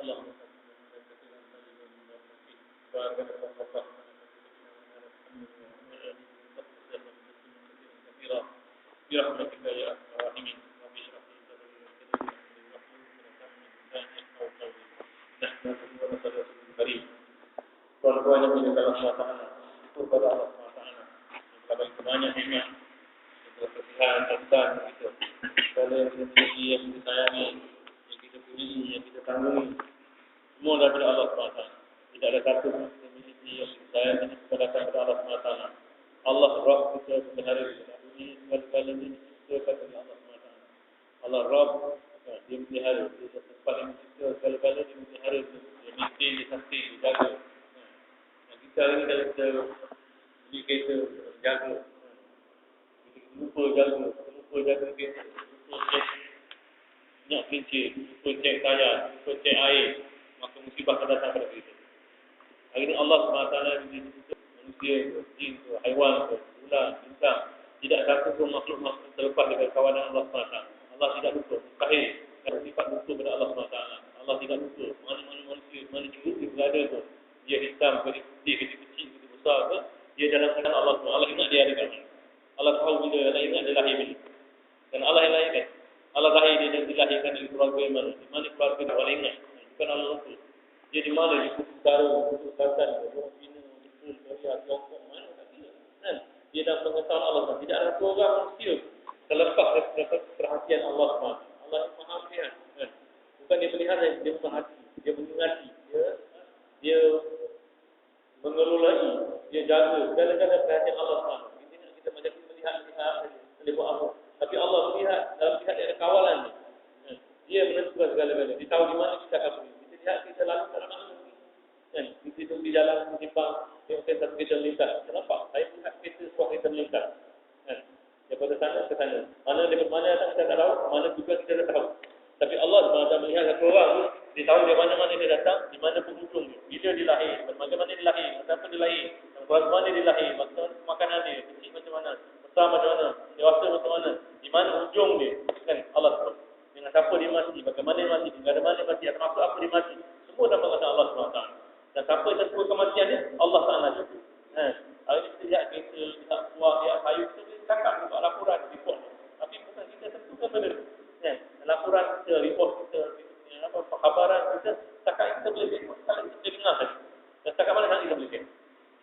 Allahumma بارك الله كثيرا برحمتك يا ارحم الراحمين رب اشرح لي صدري ويسر لي امري واحلل عقدة من لساني يفقهوا قولي نحمده ونصلي على الكريم tuan-tuan yang dimuliakan Allah Taala syukur kepada Allah Taala yang telah banyak nikmat yang telah berkasihan kita segala yang kita miliki yang kita sayangi yang kita punyai yang kita tanggungi semua daripada Allah Taala. Tidak ada satu pun yang memiliki yang saya kepada Allah SWT. Allah Rabb kita sebenarnya kita ini segala-galanya diciptakan oleh Allah SWT. Allah Rabb dia melihara, dia tempat yang mencipta segala-galanya dia melihara, dia maintain, dia sustain, dia jaga. Dan kita ini kalau kita beli kereta, jaga. Lupa jaga kereta, lupa cek minyak pelicin, lupa cek tayar, lupa cek air, maka musibah akan datang pada kita. Hari ini Allah SWT manusia, jin, haiwan, ular, bintang, tidak satu pun makhluk-makhluk terlepas daripada kawanan Allah SWT. Allah tidak lupa, mustahil. Ada sifat lupa kepada Allah SWT. Allah tidak lupa. Mana-mana manusia, mana juga dia berada pun. Dia hitam, dia putih, dia kecil, dia besar ke, dia dalam tangan Allah SWT. Allah ingat dia ada kat mana. Allah tahu bila Allah ingat dia lahir bila. Dan Allah yang lahirkan. Allah lahir dia dan dilahirkan di keluarga yang mana. Di mana keluarga dia Allah ingat. Bukan Allah lupa. Dia di mana? Di kutub utara, di kutub selatan, di kutub China, di kutub Korea, Tiongkok, mana tak dia. Kan? Dia dalam pengetahuan Allah SWT. Tidak ada orang manusia terlepas daripada perhatian Allah SWT. Allah yang maha melihat. Kan? Bukan dia melihat, dia memahati. Dia mengingati. Dia mengelolai. Dia jaga. Segala-gala perhatian Allah SWT. Kita macam melihat boleh buat apa. Tapi Allah melihat, dalam pihak dia ada kawalan ni. Kan? Dia menentukan segala-gala. Dia tahu di mana kita akan pergi. Lihat kita lalu tak nak kan? Kita duduk di jalan menyimpang, tengok kereta kita melintas. Kenapa? Saya lihat kereta sebuah kereta melintas. Kan? Daripada sana ke sana. Mana daripada mana datang kita tak tahu, mana juga kita tak tahu. Tapi Allah SWT melihat satu orang tu, dia tahu dari mana-mana dia datang, di mana penghujung dia. Bila dia lahir, bagaimana dia lahir, siapa dia lahir, keluarga mana dia lahir, makanan dia, kecil macam mana, besar macam mana, dewasa macam mana, di mana hujung dia. Kan? Allah SWT. Dengan siapa dia mati, bagaimana dia mati, negara mana dia mati, atau maksud apa dia mati. Semua dalam pengawasan Allah SWT. Dan siapa yang tentukan kematian dia, Allah Ta'ala juga. Hari ini kita lihat kereta, lihat buah, lihat kayu, kita boleh cakap buat laporan, report. Tapi bukan kita tentukan benda itu. Laporan kita, report kita, khabaran kita, cakap kita boleh report, kalau kita boleh dengar tadi. Dan cakap mana sangat kita boleh dengar.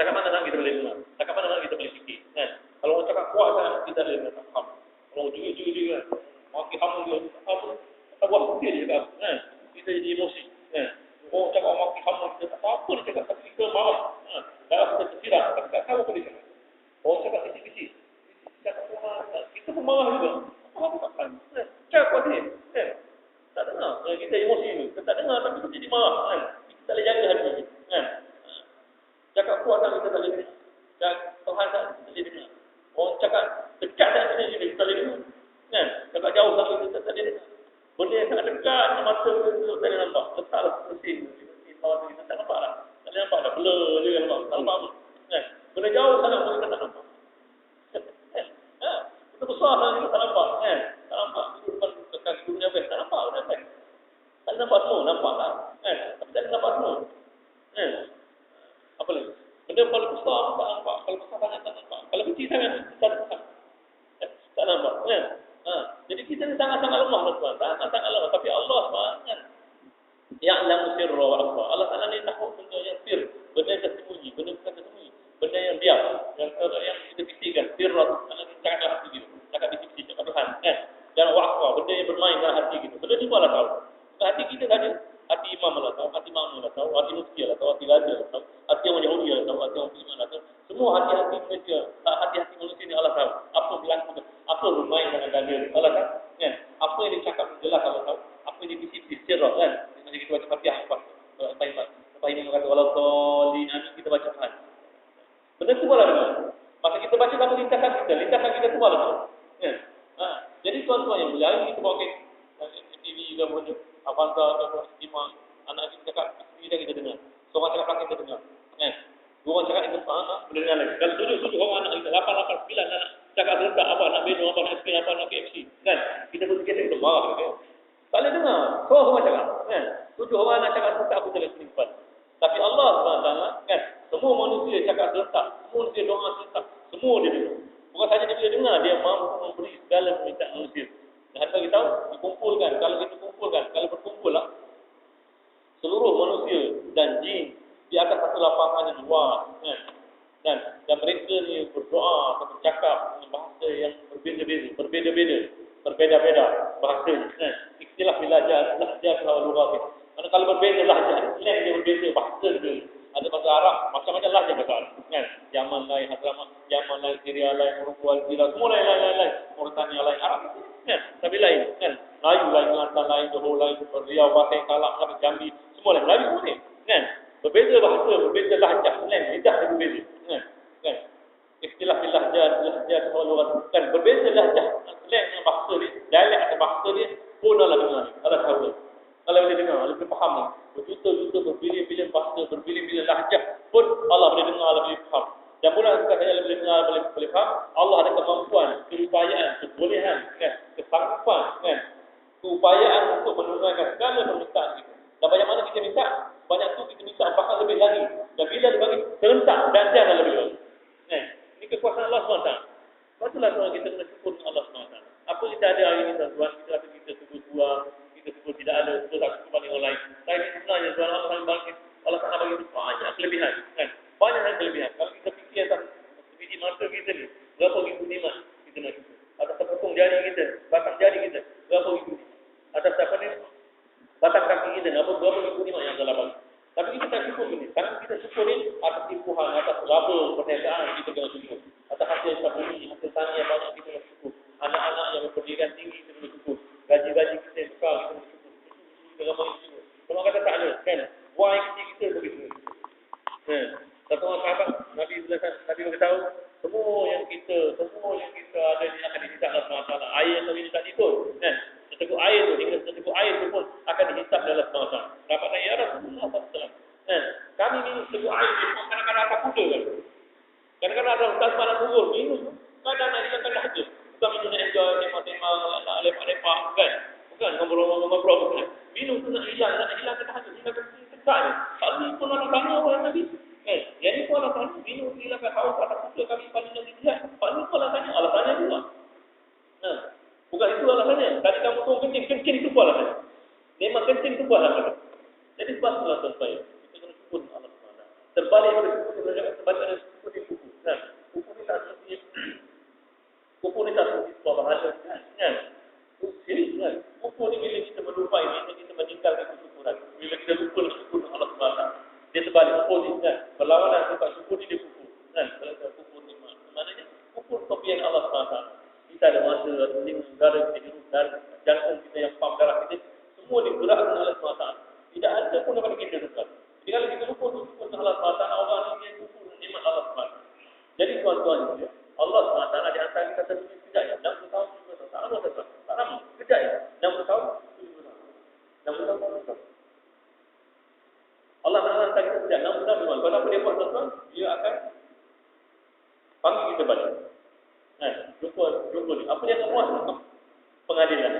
Cakap mana sangat kita boleh dengar. Cakap mana sangat kita boleh fikir. Kalau orang cakap kuat sangat, kita boleh dengar. Kalau juga. Maki hamun dia apa buat dia cakap kita jadi emosi orang cakap maki hamun dia tak apa dia cakap tapi kita marah dalam kita tersirat tapi tak tahu apa dia cakap orang cakap kecil-kecil cakap kita pun marah juga apa tak faham cakap dia tak dengar kita emosi ni kita tak dengar tapi kita jadi marah kita tak boleh jaga hati cakap kuat tak kita tak boleh dengar cakap Tuhan tak kita boleh dengar orang cakap dekat tak kita boleh dengar Dekat jauh sangat kita tak ada. Benda yang sangat dekat mata kita tak ada nampak. Letaklah mesin bawah kita tak nampak lah. Tak ada nampak dah. Blur je kan nampak. Tak nampak apa. Benda jauh sangat pun kita tak nampak. Benda besar sangat kita tak nampak. Tak nampak. Itu depan kaki dunia best. Tak nampak benda best. Tak ada nampak semua. Nampak tak? Tapi tak ada nampak semua. Apa lagi? Benda paling besar tak nampak. Kalau besar sangat tak nampak. Kalau kecil sangat tak nampak. Tak nampak. Jadi kita ni sangat-sangat lemah tuan. Sangat-sangat lemah. Tapi Allah SWT ya'lamu sirra wa akhfa. Allah Taala ni tahu benda yang sir, benda yang tersembunyi, benda bukan tersembunyi, benda yang diam, yang kita fikirkan. Sirra Allah cakap dalam hati kita. Cakap bisik-bisik cakap Tuhan. Dan wa akhfa, benda yang bermain dalam hati kita. Benda ni Allah tahu. Hati kita saja. Hati imam Allah tahu, hati makmum Allah tahu, hati mufti Allah tahu, hati raja Allah tahu, hati orang Yahudi Allah tahu, hati orang Muslim Allah tahu. Semua hati-hati manusia, hati-hati manusia ni Allah tahu. Apa berlaku, apa bermain dengan dada Allah tahu. Apa yang dicakap jelas Allah tahu. Apa yang dibisik-bisik sirrah kan. Macam kita baca Fatihah Apa ini mengatakan walau tolin kita baca Tuhan. Benda tu malah dengar. Masa kita baca dalam lintasan kita tu malah tahu. Jadi tuan-tuan yang belajar kita bawa TV juga boleh Avanza atau Stima anak kita cakap kita dengar. Seorang cakap belakang kita dengar. Dua orang cakap itu boleh dengar lagi. Kalau tujuh orang anak kita 8, 9 anak cakap serentak apa nak beno apa nak spin apa nak KFC kan. Kita berfikir itu marah kan. Tak boleh dengar. Semua cakap. kan? 7 orang nak cakap serentak aku boleh simpan. Tapi Allah SWT kan, semua manusia cakap serentak, semua manusia doa serentak, semua dia dengar. Bukan saja dia boleh dengar, dia mampu memberi segala permintaan manusia. Dan bagi tahu dikumpulkan, kalau kita kumpulkan, kalau berkumpul lah seluruh manusia dan jin di atas satu lapangan yang luas kan? Dan mereka ni berdoa atau bercakap dengan bahasa yang berbeda-beda bahasanya kan? Ikhtilaf lahjah kalau lughat. Karena kalau berbeza lahjah, slang dia berbeza, bahasa dia. Ada bahasa Arab, macam-macam lahjah bahasa Arab kan? Yaman lain, Hadramaut, Yaman lain, Syria lain, Morocco, Algeria, semua lain. Mauritania lain, Arab kan? Tapi lain kan? Melayu lain, Kelantan lain, Johor lain, Riau, Batang, Kalak, Jambi, semua lain. Melayu semua ni kan? Berbeza bahasa, berbeza lahjah, slang, lidah dia berbeza kan? Ikhtilaf lahjah kalau kan berbeza lahjah, slang dengan bahasa dia, dialek atau bahasa dia pun Allah dengar, Allah tahu. Kalau boleh dengar, Allah boleh faham. Berjuta-juta berbilion-bilion bahasa, berbilion-bilion lahjah pun Allah boleh dengar, Allah boleh faham. Dan bukan sekadar Allah boleh dengar, boleh faham, Allah ada kemampuan, keupayaan, kebolehan, kan? Kesanggupan, kan? Keupayaan untuk menunaikan segala permintaan kita. Dan banyak mana kita minta, banyak tu kita minta bahkan lebih lagi. Dan bila dia bagi serentak dan jangan lebih lagi. Ini kekuasaan Allah SWT. Itulah tuan kita kena syukur dengan Allah SWT. Apa kita ada hari ini tuan, kita rasa kita sebut dua, kita sebut tidak ada, kita tak syukur bagi orang lain. Tapi sebenarnya tuan Allah SWT Allah SWT bagi banyak kelebihan, kan? Banyak kelebihan. Kalau kita fikir atas sebiji mata kita ni, berapa ribu nikmat kita nak syukur. Atas sepotong jari kita, batang jari kita, berapa ribu. Atas apa ni? Batang kaki kita, berapa ribu nikmat yang Allah bagi. Tapi kita tak syukur ini. Karena kita syukur ini atas tipuhan, atas laba perniagaan kita kena syukur. Atas hasil sabuni, hasil tani yang banyak kita kena syukur. Anak-anak yang berpendidikan tinggi kita kena syukur. Gaji-gaji kita yang besar kita kena syukur. Kita ramai syukur. Kalau kata tak ada, kan? Buang yang kecil kita begitu. Satu orang sahabat, Nabi beritahu, semua yang kita ada ni akan dihisap oleh Allah SWT. Air yang kami tak tidur, kan? Seteguk air tu, hingga seteguk air tu pun akan dihisap oleh Allah SWT. Dapat tanya, ya Rasulullah SAW. Kami minum seteguk air tu, kadang-kadang akan kuda kan? Kadang-kadang ada hutan sebarang turun, minum tu, kadang nak hilangkan dahaga. Bukan minum nak enjoy, tema-tema, nak lepak-lepak, kan? Bukan, ngobrol-ngobrol, kan? Minum tu nak hilangkan dahaga, hilangkan kesak ni. Kalau ni pun orang tanya orang Nabi, yang ni pun Allah tanya, minum hilangkan haus atas kuda kami paling yang dilihat. Kalau ni pun Allah tanya juga. Bukan itu Allah tanya. Tadi kamu tunggu kencing itu pun Allah tanya. Memang kencing itu pun Allah tanya. Jadi sebab itulah tuan-tuan, kita kena syukur Allah SWT. Terbalik pada syukur, terbalik pada syukur di buku. Buku ni tak seperti sebuah bahasa. Kan? Buku ni bila kita melupai, bila kita meninggalkan kesyukuran. Bila kita lupa syukur Allah SWT. Dia terbalik, opposite. Kan? Perlawanan sebab syukur ni dia kukur. Kalau kita kukur ni maknanya kukur topian Allah SWT. Kita ada masa, ada negara kita hidup, jantung kita yang pump darah kita, semua digerakkan oleh Allah SWT. Tidak ada pun daripada kita dekat. Jadi kalau kita lupa syukur dengan Allah SWT, orang ni dia syukur dengan nikmat Allah SWT. Jadi tuan-tuan, Allah SWT di antara kita terus sekejap ya, 60 tahun, 70 tahun, tak lama tuan-tuan. Tak lama, sekejap ya, 60 tahun, 70 tahun. 60 tahun, 70 tahun. Allah SWT hantar kita sekejap, 60 tahun, tuan-tuan. Kalau apa dia buat tuan-tuan, dia akan panggil kita balik. Jumpa ni. Apa dia akan buat? Pengadilan.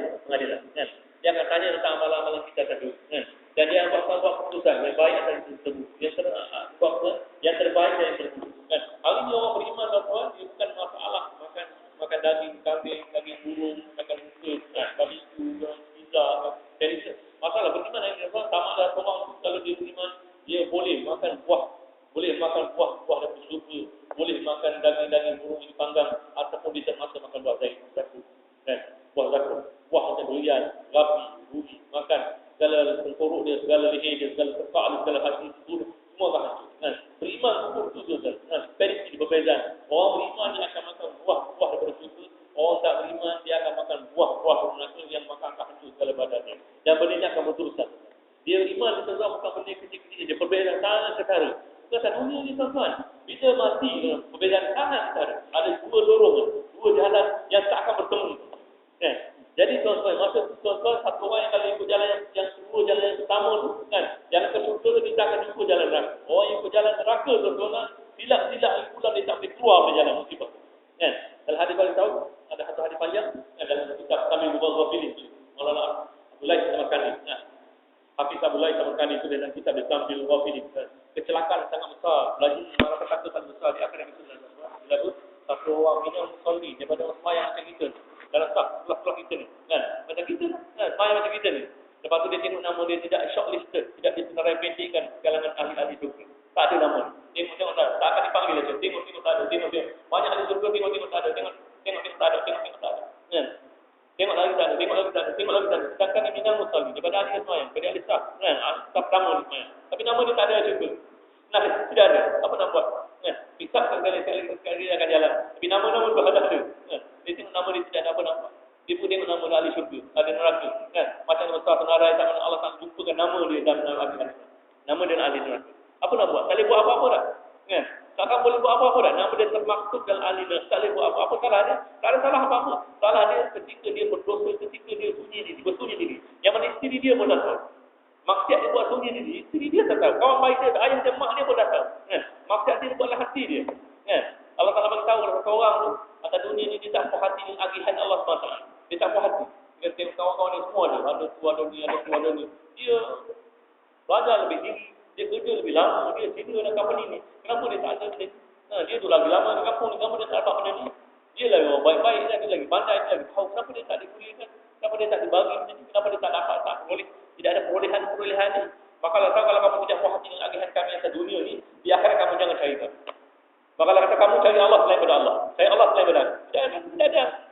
Kan? Dia akan tanya tentang amalan-amalan kita tadi. Kan? Dan dia akan buat keputusan yang baik atau yang terburuk. Yang terbaik dan yang terburuk. Kan? Hari ini orang beriman tuan-tuan, dia bukan masalah makan daging kambing, daging burung, makan rumput, barbecue, pizza, jadi masalah beriman yang dia buat sama ada orang tu kalau dia beriman, dia boleh makan buah dari surga, boleh makan daging burung yang dipanggang ataupun dia termasuk makan buah zaitun. Kan? Buah zaitun, buah macam durian, rabi, buri, makan segala tengkorok dia, segala leher dia, segala tekak dia, segala hati itu semua akan hancur. Kan? Beriman itu tu kan? Perisi perbezaan. Orang beriman dia akan makan buah daripada surga. Orang tak beriman dia akan makan buah dari neraka yang makan akan hancur segala badannya. Dan benda ini akan berterusan. Dia beriman kita tahu bukan benda kecil-kecil je, perbezaan sangat ketara. Bukan dunia ni tuan-tuan. Bila mati perbezaan sangat ketara. Ada dua dorongan, dua jalan yang tak akan bertemu. Kan? Jadi tuan-tuan, masa tu tuan-tuan, satu orang yang kalau ikut jalan yang kedua, jalan yang pertama tu, kan? Jalan kedua kita akan ikut jalan neraka. Orang yang ikut jalan neraka tuan-tuan, silap-silap pulang dia tak boleh keluar dari jalan musibah. Kan? Dalam hadis bagi tahu, ada satu hadis panjang dalam kitab Kamil Mubarak Filis tu. Maulana Abdullah Samarkandi. Hafiz Abdullah Sabukani itu dalam kitab Islam bil Ghafili. Kecelakaan sangat besar, lagi marah ketakutan besar di akhir Islam. Lalu satu orang ini musolli daripada orang sembahyang macam kita. Dalam kelas kita ni. Kan? Macam kita kan? Sembahyang macam kita ni. Lepas tu dia tengok nama dia tidak shortlisted, tidak diserempetikan kalangan ahli-ahli surga. Tak ada nama. Tengok dah. Tak akan dipanggil aja. Tengok tak ada. Tengok. Banyak ahli surga tengok tak ada. Tengok tak ada. Tengok tak ada. Kan? Tengok lagi tak ada. Sedangkan dia minal musalli daripada ahli sembahyang, daripada ahli saf. Kan? Saf pertama di sembahyang. Tapi nama dia tak ada juga. Nah, tidak ada. Apa nak buat? Kan? Pisah sekali akan jalan. Tapi nama-nama tu ada. Kan? Dia tengok nama dia tidak ada apa nak buat. Dia pun tengok nama ahli syurga, ahli neraka. Kan? Macam besar senarai tak mana Allah tak lupakan nama dia dalam ahli. Nama dia ahli neraka. Apa nak buat? Tak boleh buat apa-apa dah. Kan? Takkan boleh buat apa-apa dah. Nama dia termaktub dalam ahli neraka. Tak boleh buat apa-apa. Salah dia? Tak ada salah apa-apa. Salah dia ketika dia berdosa, ketika dia bersunyi diri. Yang mana isteri dia pun dah tahu. Maksiat dia buat sunyi diri. Isteri dia tak tahu. Kawan baik dia, ayah dia, mak dia pun dah tahu. Kan? Maksiat dia buatlah hati dia. Kan? Allah Ta'ala bagi tahu kalau seorang tu atas dunia ni dia tak puas hati dengan agihan Allah SWT. Dia tak puas hati. Dia tengok kawan-kawan dia semua ada tu ada ni. Dia belajar lebih tinggi. Dia kerja lebih lama. Dia senior dalam company ni. Kenapa dia tak ada benda ni? Dia tu lagi lama di kampung ni. Kenapa dia tak dapat benda ni? Dia lagi orang baik-baik. Dia lagi pandai. Dia lagi tahu. Kenapa dia tak dikuliahkan? Kenapa dia tak dibagi benda ni? Kenapa dia tak dapat? Tak peroleh. Tidak ada perolehan ni. Maka tahu kalau kamu tidak puas hati dengan agihan kami atas dunia ni, di akhirat kamu jangan cari kami. Maka kata kamu cari Allah selain pada Allah. Saya Allah selain pada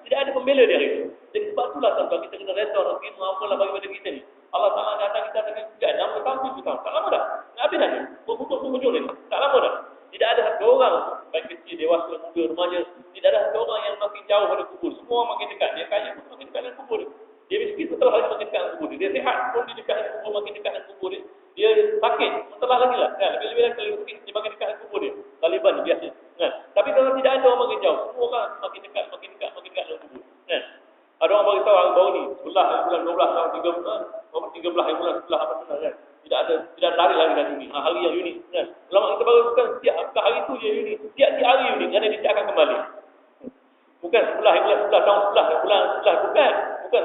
tidak ada pembela dia itu. Jadi sebab itulah tuan kita kena reda orang kita apalah bagi pada kita ni. Allah Taala datang kita dengan juga nama tahu kita. Tak lama dah. Habis dah ni. Pokok penghujung ni. Tak lama dah. Tidak ada satu orang baik kecil, dewasa, muda, remaja, tidak ada satu orang yang makin jauh pada kubur. Semua makin dekat. Dia kaya pun makin dekat dengan kubur. Dia miskin setelah lagi makin dekat dengan kubur. Dia sehat pun dia dekat dengan kubur, makin dekat dengan kubur dia. Dia sakit setelah lagi lah. Kan? Lebih-lebih lagi kalau sakit dia makin dekat dengan kubur dia. Taliban biasa. Kan? Tapi kalau tidak ada orang makin jauh, semua orang makin dekat dengan kubur. Kan? Ada orang beritahu baru ni, sebelah bulan 12 tahun 3 bulan, 13 bulan sebelah apa benar kan? Tidak tarik lagi dari ini. Hari yang unik kan. Ulama kita baru bukan setiap hari itu je unik. Tiap-tiap hari unik kerana dia akan kembali. Bukan sebelah tahun sebelah bukan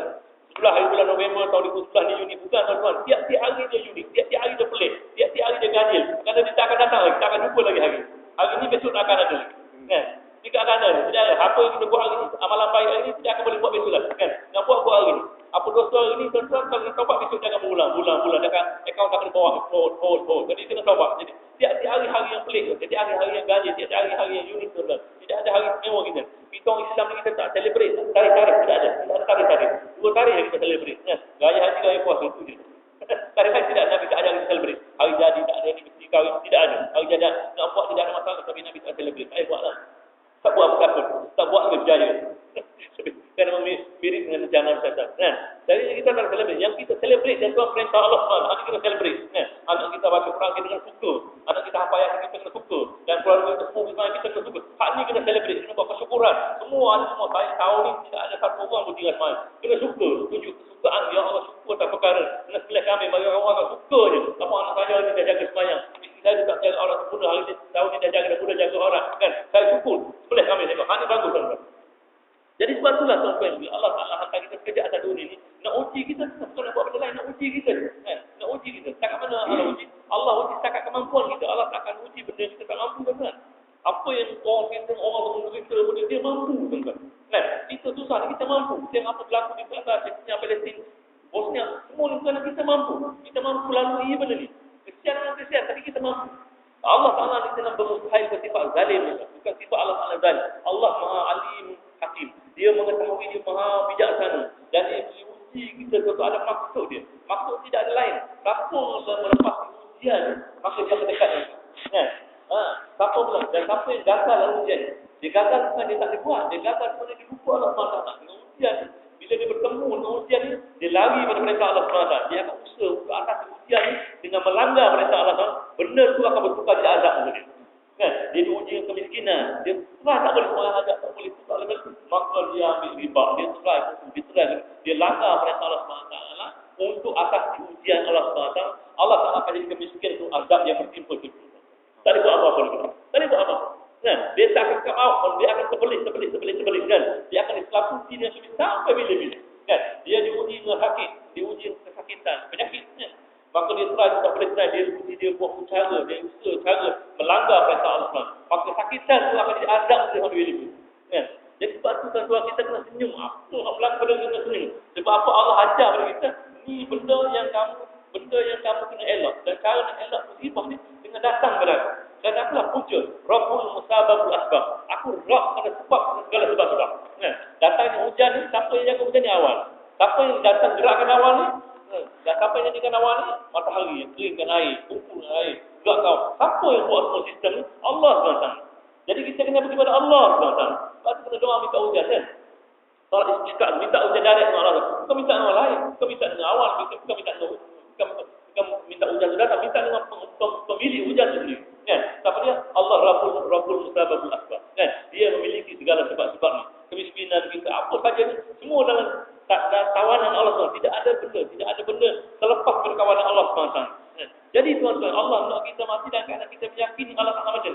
sebelah hari bulan November tahun 2011 ni unik, bukan tuan-tuan. Tiap-tiap hari dia unik, tiap-tiap hari dia pelik, tiap-tiap hari dia ganjil. Kerana dia tak akan datang lagi, tak akan jumpa lagi hari. Hari ni besok akan ada lagi. Kan? Jika akan ada, tidak ada. Apa yang kita buat hari ni, amalan baik hari ni tidak akan boleh buat besok lagi. Kan? Nak buat hari ni. Apa dosa hari ni, tuan-tuan, kalau kita taubat besok jangan berulang. Jangan akaun tak kena bawa forward. Jadi kena taubat. Jadi tiap-tiap hari-hari yang pelik, tiap-tiap hari-hari yang ganjil, tiap-tiap hari-hari yang unik, tuan-tuan. Tidak ada hari istimewa kita. Kita orang Islam ni kita tak celebrate. Tarik-tarik, tidak ada. Tidak ada tarik-tarik. 2 tarik yang kita celebrate. Kan? Raya haji, raya puasa, itu je. Tarik-tarik tidak, Nabi tak ajar kita celebrate. Hari jadi tak ada, ni kahwin, tidak ada. Hari jadi nak buat tidak ada masalah, tapi Nabi tak celebrate. Saya buatlah. Tak buat apa-apa. Tak buat dengan berjaya. Kerana mirip dengan rencana syaitan. Nah, jadi kita tak celebrate. Yang kita celebrate dan Tuhan perintah Allah SWT. Anak kita celebrate. Nah, anak kita baca Quran kita dengan suka. Anak kita hafal ayat kita kena suka. Dan keluarga kita semua kita kena suka. Hak ni kena celebrate. Kena buat kesyukuran. Semua. Saya tahu ni tidak ada satu orang pun tinggal semangat. Kena suka. Tunjuk kesukaan. Ya Allah syukur tak perkara. Kena sebelah kami. Bagi orang tak suka je. Apa anak saya ni dah jaga semayang. Saya tak jaga orang sempurna. Hari ni tahun ni dah jaga. Dah mudah jaga orang. Kan? Saya syukur. Sebelah kami tengok. Hak ni bagus tuan-tuan. Jadi sebab itulah tuan-tuan, Allah Ta'ala hantar kita kerja atas dunia ni, nak uji kita, bukan nak buat benda lain, nak uji kita. Nak uji kita. Setakat mana Allah uji? Allah uji setakat kemampuan kita. Allah tak akan uji benda yang kita tak mampu, tuan-tuan. Apa yang orang menderita benda dia mampu, tuan-tuan. Kita susah, kita mampu. Yang apa berlaku di Gaza, Chechnya, Palestin, Bosnia, semua ni kerana kita mampu. Kita mampu lalui benda ni. Kesian, tapi kita mampu. Allah Ta'ala ni dalam bermustahil bersifat zalim. Bukan sifat Allah Ta'ala zalim. Allah Maha Alim Hakim. Dia mengetahui, dia Maha bijaksana. Dan dia uji kita tentu ada maksud dia. Maksud tidak ada lain. Siapa melepas ujian, maka dia mendekat. Siapa pula? Dan siapa yang gagal dalam ujian? Dia gagal bukan dia tak dibuat. Dia gagal sebenarnya dia lupa Allah SWT. Dengan ujian, bila dia bertemu dengan ujian ni, dia lari pada perintah Allah SWT. Dia akan usaha ke atas ujian ni dengan melanggar perintah Allah SWT. Benda tu akan bertukar jadi azab untuk dia. Kan? Dia diuji dengan kemiskinan. Dia tak boleh semua azab, tak boleh tukar lagi. Maka dia ambil riba. Dia langgar perintah Allah SWT untuk atas ujian Allah SWT. Allah SWT akan jadi kemiskin untuk azab yang bertimpa itu. Tak boleh buat apa-apa lagi. Tak boleh buat apa. Kan? Dia tak akan kemau, dia akan sebelit kan? Dia akan diselaputi dengan sulit sampai bila-bila. Kan? Dia diuji dengan sakit, diuji dengan kesakitan, penyakit. Kan? Maka dia try, tak boleh try, dia buat cara, dia usaha cara melanggar perintah Allah SWT. Maka sakitan tu akan diadab oleh orang ini. Kan? Jadi sebab tu tuan-tuan kita kena senyum. Apa yang berlaku pada kita senyum? Sebab apa Allah ajar pada kita? Ni benda yang kamu kena elak. Dan cara nak elak musibah ni dengan datang pada aku. Dan akulah punca Rabbul Musababul Asbab. Aku Rabb pada sebab segala sebab-sebab. Kan? Datangnya hujan ni, siapa yang jaga hujan ni awal? Siapa yang datang gerakkan awal ni? Dan siapa yang jadikan awal ni? Matahari yang keringkan air, kumpulkan air, gerak kau. Siapa yang buat semua sistem ni? Allah SWT. Jadi kita kena pergi pada Allah SWT. Lepas tu kena doa minta hujan kan? Salat istiqat, minta hujan direct dengan Allah. Bukan minta dengan orang lain, bukan minta dengan awal, bukan minta hujan tu datang, minta dengan pemilik hujan tu sendiri. Kan? Siapa dia? Allah Rabbul Musababul Asbab. Kan? Dia memiliki segala sebab-sebab ni. Kemiskinan kita, apa saja ni, semua dalam tawanan Allah SWT. Tidak ada benda terlepas pada kawanan Allah SWT. Jadi tuan-tuan, Allah nak kita mati dan kerana kita meyakini Allah SWT macam.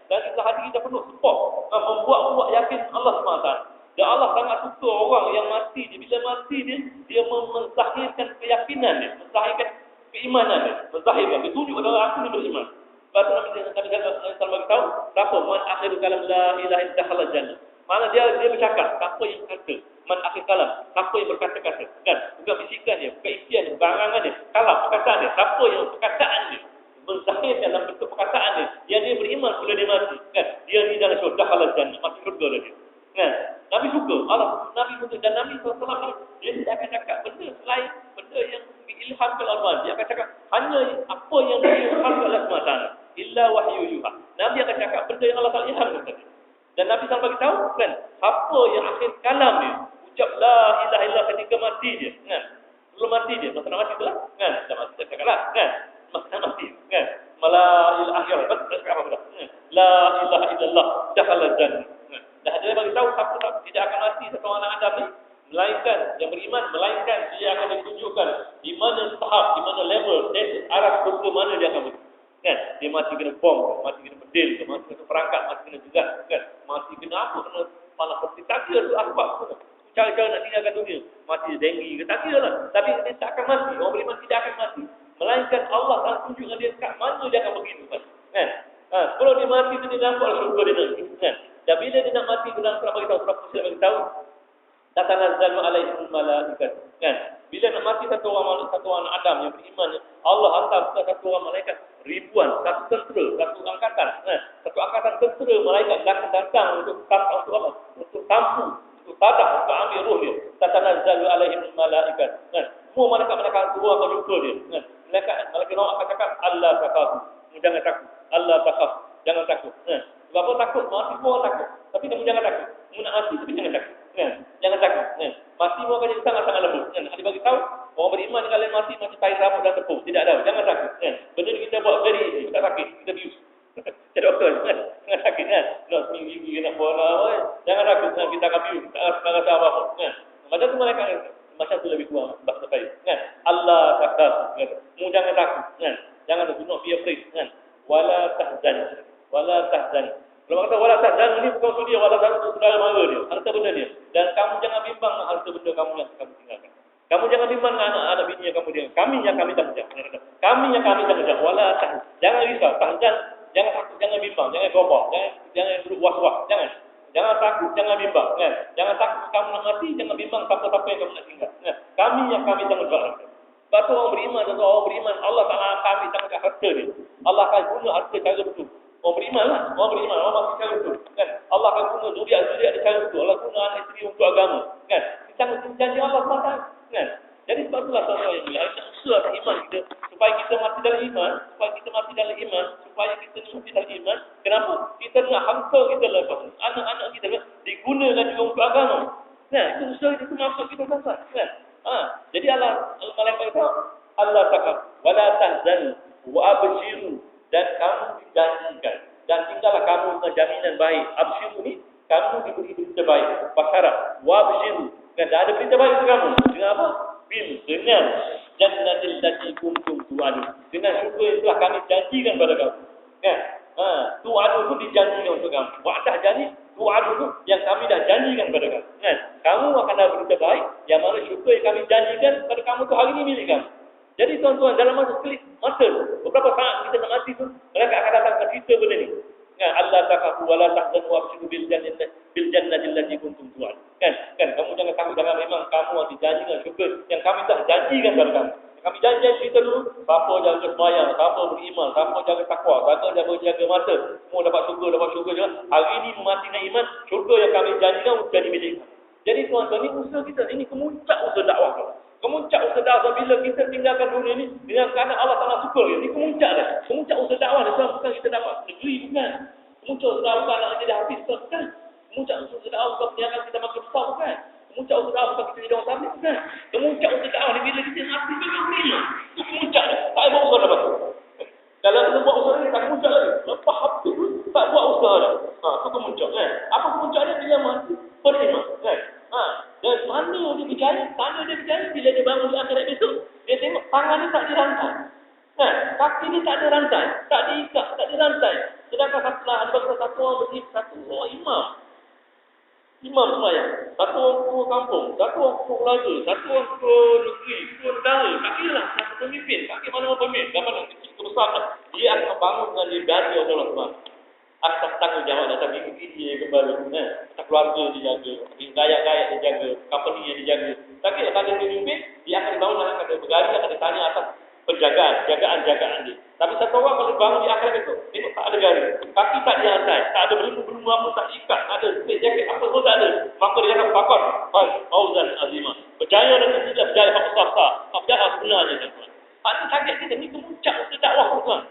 Dan kita hati kita penuh support membuat yakin Allah SWT. Dan Allah sangat suka orang yang mati dia. Bila mati dia menzahirkan keyakinan dia, menzahirkan keimanan dia, menzahirkan, dia tunjuk adalah aku ni beriman. Lepas tu Nabi SAW beritahu, siapa man akhiru kalam la ilaha illallah jannah. Mana dia bercakap, siapa yang kata man akhir kalam, siapa yang berkata-kata, kan? Bukan bisikan dia, bukan isian dia, bukan arangan dia, kalam perkataan dia, siapa yang perkataan dia menzahirkan dalam bentuk perkataan dia, yang dia beriman bila dia mati, kan? Dia ni dalam syurga halal jannah, masuk syurga dia. Kan? Nabi suka, Nabi suka, dan Nabi SAW dia tidak akan cakap benda selain benda yang diilhamkan Allah. Dia akan cakap hanya apa yang diilhamkan Allah SWT. Illa wahyu yuha. Nabi akan cakap benda yang Allah Taala ilhamkan tadi. Dan Nabi SAW bagi tahu kan, apa yang akhir kalam dia, ucap la ilaha illallah ketika mati dia, kan? Belum mati dia, masa nak mati tu lah, kan? Dah mati dah cakaplah, kan? Masa nak mati, kan? Malail akhir, betul cakap apa dah? La ilaha illallah dakhala jannah. Dah dia bagi tahu siapa tidak akan mati satu anak Adam ni, melainkan yang beriman, melainkan dia akan ditunjukkan di mana tahap, di mana level, arah surga mana dia akan pergi. Kan? Dia mati kena bom, mati kena pedil, mati kena perangkap, mati kena jerat, kan? Mati kena apa, kena panah peti. Tak kira tu asbab tu. Cara-cara nak tinggalkan dunia. Mati denggi ke, tak kira lah. Tapi dia tak akan mati. Orang beriman tidak akan mati. Melainkan Allah akan tunjukkan dia kat mana dia akan pergi tu. Kan? Kalau dia mati tu dia nampak surga dia nanti. Kan? Dan bila dia nak mati, dia nak beritahu, surah Fussilat beritahu, tatanazzalu alaihim malaikat. Kan? Bila nak mati satu orang Adam yang beriman, Allah hantar satu orang malaikat ribuan, satu tentera, satu angkatan, satu angkatan tentera malaikat datang untuk apa? Untuk tampu, untuk tadak, untuk ambil roh dia. Tatanazzalu alaihim malaikat. Semua malaikat turun akan jumpa dia. Malaikat Allah akan cakap, Allah takhafu, jangan takut. Allah takhaf, jangan takut. Sebab apa takut? Mati semua orang takut. Tapi kamu jangan takut. Kamu nak mati tapi jangan takut. Jangan takut. Mati semua akan jadi sangat-sangat lembut. Ada bagi tahu, orang beriman kalau mati tahi rambut dan tepung. Tidak ada. Jangan takut. Benda ni kita buat very easy. Tak sakit. Kita bius. Jadi doktor. Jangan sakit. Nak seminggu gigi nak buat apa. Jangan takut. Kita akan bius. Tak rasa apa-apa. Macam tu mereka macam tu lebih kurang. Bahasa saya. Allah takhaf. Kamu jangan takut. Jangan takut. Not be afraid. Wala tahzan. Wala tahzan. Kalau kata wala tahzan ni bukan maksud dia wala tahzan itu saudara mara dia, harta benda dia. Dan kamu jangan bimbang dengan harta benda kamu yang kamu tinggalkan. Kamu jangan bimbang dengan anak-anak bini yang kamu tinggalkan. Kami yang kami tanggung. Kami yang kami tanggung. Wala tahzan. Jangan risau, tahzan, jangan takut, jangan bimbang, jangan gobak, jangan duduk was-was, jangan. Jangan takut, jangan bimbang, kan? Jangan takut kamu nak mati, jangan bimbang siapa-siapa yang kamu nak tinggal. Kami yang kami tanggung jawab. Sebab tu orang beriman, orang beriman, Allah Taala kami tanggung harta dia. Allah akan guna harta cara betul. Orang beriman lah, orang beriman, orang masih cara betul. Kan? Allah akan guna zuriat-zuriat dia cara betul. Allah guna anak isteri untuk agama. Kan? Kita janji Allah SWT. Kan? Jadi sebab itulah tuan-tuan yang mulia, kita usaha iman kita supaya kita mati dalam iman, supaya kita mati dalam iman, supaya kita mati dalam iman. Kenapa? Kita nak harta kita lepas, anak-anak kita digunakan juga untuk agama. Nah, itu usaha itu masuk kita tuan-tuan. Kan? Jadi Allah malaikat itu Allah takab, wala tahzanu wa abshiru, dan kamu dijanjikan dan tinggallah kamu dengan jaminan baik. Abshiru ni kamu diberi berita baik. Pasara wa abshiru, kan ada berita baik untuk kamu. Dengan apa? Dengan jannatil lati kuntum tu'adu. Dengan syurga yang telah kami janjikan pada kamu. Kan? Tu'adu itu dijanjikan untuk kamu. Wa'dah janji, tu'adu itu yang kami dah janjikan pada kamu. Kan? Kamu akan ada berita baik yang mana syurga yang kami janjikan pada kamu itu hari ini milik kamu. Jadi tuan-tuan, dalam masa sekelip masa beberapa saat kita nak mati tu, mereka akan datang ke cerita benda ni. Kan, Allah takafu wa la tahzanu wa abshiru bil jannati allati kuntum tu'ad. Kan, kamu jangan takut, jangan memang kamu ada janji dengan syurga yang kami tak janjikan kepada kamu. Kami janji cerita dulu, siapa jaga sembahyang, siapa beriman, siapa jaga takwa, siapa jaga mata, semua dapat syurga juga. Hari ini mati dengan iman, syurga yang kami janjikan jadi milik kami. Jadi tuan-tuan, ini usaha kita, ini kemuncak usaha dakwah kita. Kemuncak usaha dakwah bila kita tinggalkan dunia ni dengan keadaan Allah Taala suka. Ini kemuncak dah. Kemuncak usaha dakwah ni bukan kita dapat negeri, bukan. Kemuncak usaha dakwah bukan anak jadi hafiz, bukan. Kemuncak usaha dakwah bukan penyiaran kita makin besar, bukan. Kemuncak usaha dakwah bukan kita jadi orang tabligh, bukan. Kemuncak usaha dakwah ni bila kita hafiz dengan beriman. Itu kemuncak dah. Tak ada usaha dapat. Kalau kita buat usaha ni tak kemuncak lagi. Lepas hafiz tak buat usaha dah. Itu kemuncak kan. Apa kemuncak dia bila mati beriman, kan. Dan mana dia berjaya bila dia bangun di akhirat besok, dia tengok tangan dia tak dirantai, kaki dia tak ada rantai, tak diikat, tak dirantai. Sedangkan satu orang berdiri, satu orang imam sembahyang, satu orang ketua kampung, satu orang ketua keluarga, satu orang ketua negeri, ketua negara, tak kira lah, satu pemimpin, tak kira mana orang pemimpin, zaman kecil ke besar, dia akan bangun dengan digaji oleh Allah SWT. Atas tanggungjawab datang gigi dia kembali, atas keluarga dia jaga, gaya-gaya dia jaga, company yang dia jaga. Tapi kalau dia pemimpin, dia akan bangun, akan bergaji, akan ditanya atas jagaan dia. Tapi satu orang kalau bangun di akhirat itu, tengok tak ada garis, kaki tak diantai, tak ada belenggu apa, tak ikat, tak ada jaket apa pun tak ada. Maka dia akan pakar, fauzan azimah. Berjaya dan tidak berjaya hak besar, hak berjaya sebenarnya. Ada target kita ni kemuncak usaha dakwah tuan.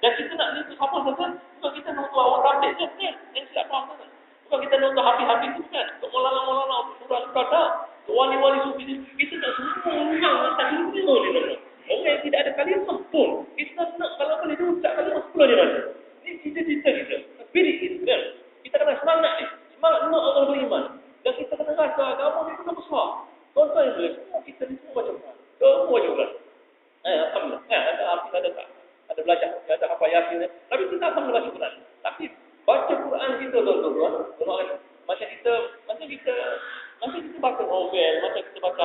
Dan kita nak itu apa tuan? Bukan kita nak tahu awak tabligh je, kan? Yang silap faham tuan. Bukan kita nak tahu habis-habis tu kan. Untuk molana-molana, untuk surah-surah tak. Untuk wali-wali sufi ni, kita tak semua orang tak dunia ni tuan. Orang yang tidak ada kalimah pun. Kita nak kalau boleh dia ucap kalimah 10 dia nanti. Ini cita-cita kita. Spirit kita kan. Kita kena semangat ni. Semangat nak orang beriman. Dan kita kena rasa agama ni kena besar. Tuan-tuan yang boleh. Kita ni semua baca Quran. Semua juga. Alhamdulillah. Ada hafiz, ada tak. Ada belajar, ada hafal Yasin. Tapi kita akan baca Quran. Tapi baca Quran kita tuan-tuan, macam kita baca novel, macam kita baca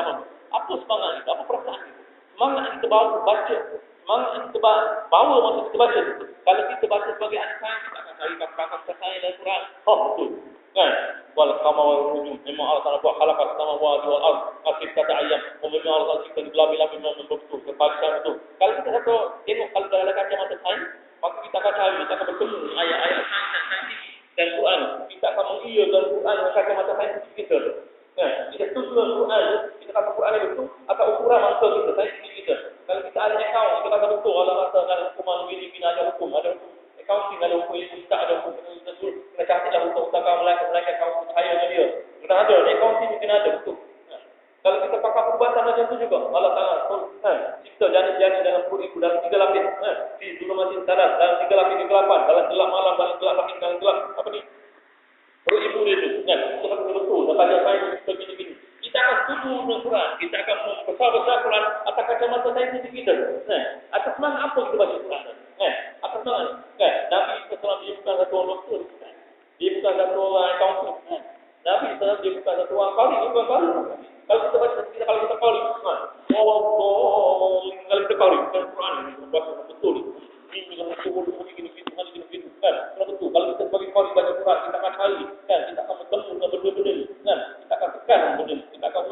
apa semangat kita, apa perasaan kita. Semangat kita baca, semangat kita bawa masa kita baca. Kalau kita baca sebagai anak sains, kita akan cari kakak sains dalam Quran. Betul. Kan? Wal qamar wal nujum, memang Allah Taala buat khalaqas samawati wal ard, kasih kata ayam, memang Allah Taala cipta gelap-gelap memang betul, kepalisan itu. Kalau kita satu tengok kalau dalam kacamata sains, maka kita akan cari, kita akan bertemu ayat-ayat sains dan Quran. Kita akan mengiyakan Quran dengan kacamata sains kita. Kita tujuan Quran, kita kata Quran itu betul atau ukuran mata kita, sains kita. Kalau kita ada account, kita kata betul Allah katakan hukuman ini ada hukum, accounting ada hukum ini, tak ada hukum itu. Kena cantiklah hukum utama melainkan kamu percaya dengan dia. Kena ada, accounting kena ada betul. Kalau kita pakai perubatan macam tu juga, Allah Taala cipta janin-janin dalam perut ibu dalam 3 lapis. Di zulumatin salat dalam 3 lapis kegelapan, dalam gelap malam, dalam gelap lapis, dalam gelap apa ni? Perut ibu dia tu. Itu kan betul. Dan pada sains begini-begini. Kita akan setuju dengan Quran. Kita akan membesar-besar Quran atas kacamata sains kita. Atas semangat apa kita baca Quran? Atas semangat. Nabi SAW dia bukan satu orang doktor. Dia bukan satu orang accountant. Nabi SAW dia bukan satu orang qari. Dia bukan qari. Kalau kita baca, kalau kita qari. Kalau kita qari. Bukan Quran ini. Baca betul. Ini dengan gini-gini. Kan? Betul. Kalau kita sebagai qari baca Quran, kita akan cari. Kan? Kita akan bertemu dengan benda-benda ni. Kan? Kita akan tekan benda ni. Kita akan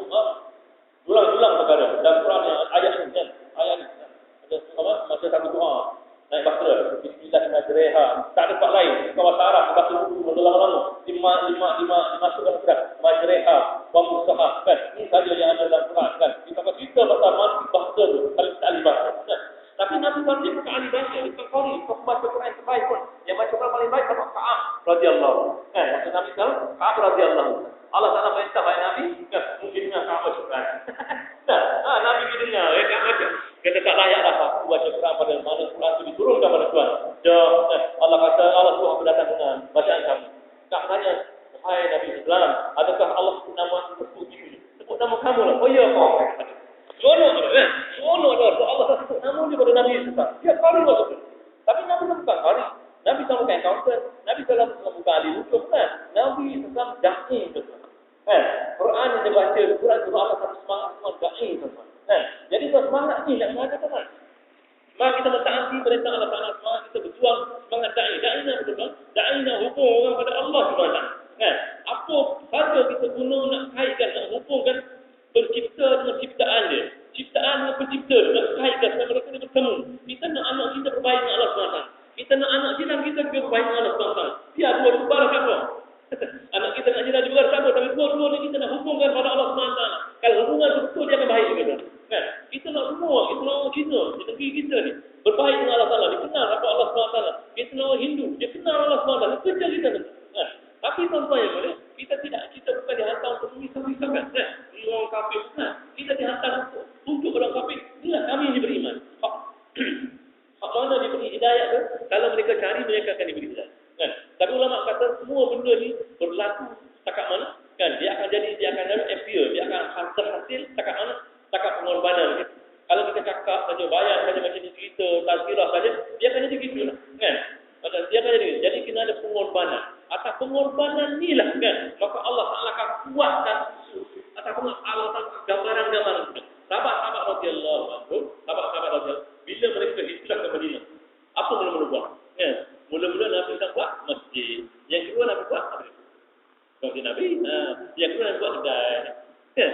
ulang-ulang perkara. Dan Quran yang ayat ni. Kan? Ayat ni. Ada apa? Masa satu doa. Naik bakar, bismillahirrahmanirrahim. Tak ada tempat lain. Kawasan Arab, bahasa Urdu, lama-lama. Dimasukkan sudah. Majreha, Wamusaha. Kan? Ini saja yang ada dalam Quran. Kan? Kita akan cerita pasal mati bahasa tu. Kalau kita ahli bahasa. Kan? Tapi Nabi Sallallahu bukan ahli bahasa. Dia bukan qari. Kau baca Quran yang terbaik pun. Yang baca Quran paling baik sama Ka'ab radhiyallahu. Kan? Maksud Nabi Sallallahu, Ka'ab radhiyallahu. Allah Taala perintah baik Nabi, kan? Mungkin dengan Ka'ab baca Quran. Nabi kita dengar, Ka'ab baca. Kita tak layak dah aku baca Quran pada mana Quran itu diturunkan pada Tuhan. Allah kata, Allah Tuhan berdatang dengan bacaan kamu. Tak tanya, hai Nabi Islam, adakah Allah sebut nama sebut ini? Sebut nama kamu lah. Oh ya, kau. Seronok kan? Seronok dah. Allah sebut nama dia pada Nabi Islam. Dia qari maksudnya. Tapi Nabi Islam bukan qari. Nabi Islam bukan accountant. Nabi Islam bukan ahli hukum kan? Nabi Islam da'i betul. Quran yang dia baca, Quran itu Allah satu semangat da'i tuan-tuan. Jadi semangat ni nak mengatakan. Semangat kita mentaati perintah Allah Taala, semangat kita berjuang, semangat da'ina betul. Da'ina hubung orang pada Allah SWT. Kan? Apa saja kita guna nak kaitkan, nak hubungkan pencipta dengan ciptaan dia. Ciptaan dengan pencipta dia, nak kaitkan supaya mereka ni bertemu. Kita nak anak kita berbaik dengan Allah SWT. Kita nak anak jiran kita juga berbaik dengan Allah SWT. Dia dua-dua barang siapa? Anak kita nak jiran juga sama, tapi dua-dua ni kita nak hubungkan pada Allah SWT. Kalau hubungan itu betul, dia akan baik juga. Kan? Kita nak semua, kita nak orang Cina, di negeri kita ni, berbaik dengan Allah Ta'ala, dia kenal apa Allah SWT. Kita nak orang Hindu, dia kenal Allah SWT, dia kerja kita tu. Kan? Tapi tuan-tuan yang boleh, kita bukan dihantar untuk memisah-misahkan. Kan? Ini orang kafir, bukan. Kita dihantar untuk tunjuk orang kafir, inilah kami yang diberi iman. Hak mana diberi hidayah tu, kalau mereka cari, mereka akan diberi hidayah. Kan? Tapi ulama kata semua benda ni berlaku setakat mana? Kan? Dia akan jadi appear, dia akan hasil setakat mana? Setakat pengorbanan. Kalau kita cakap saja, bayar saja macam ni cerita, tazkirah saja, dia akan jadi gitu lah. Kan? Dia akan jadi kena ada pengorbanan. Atas pengorbanan ni lah kan, maka Allah Ta'ala akan kuatkan atas pengorbanan Allah Ta'ala gambaran-gambaran. Sahabat-sahabat radhiyallahu anhum, sahabat-sahabat radhiyallahu, bila mereka hijrah ke Madinah, apa mula-mula buat? Kan? Mula-mula Nabi tak buat masjid. Yang kedua Nabi buat apa? Masjid Nabi. Yang kedua Nabi buat kedai. Kan?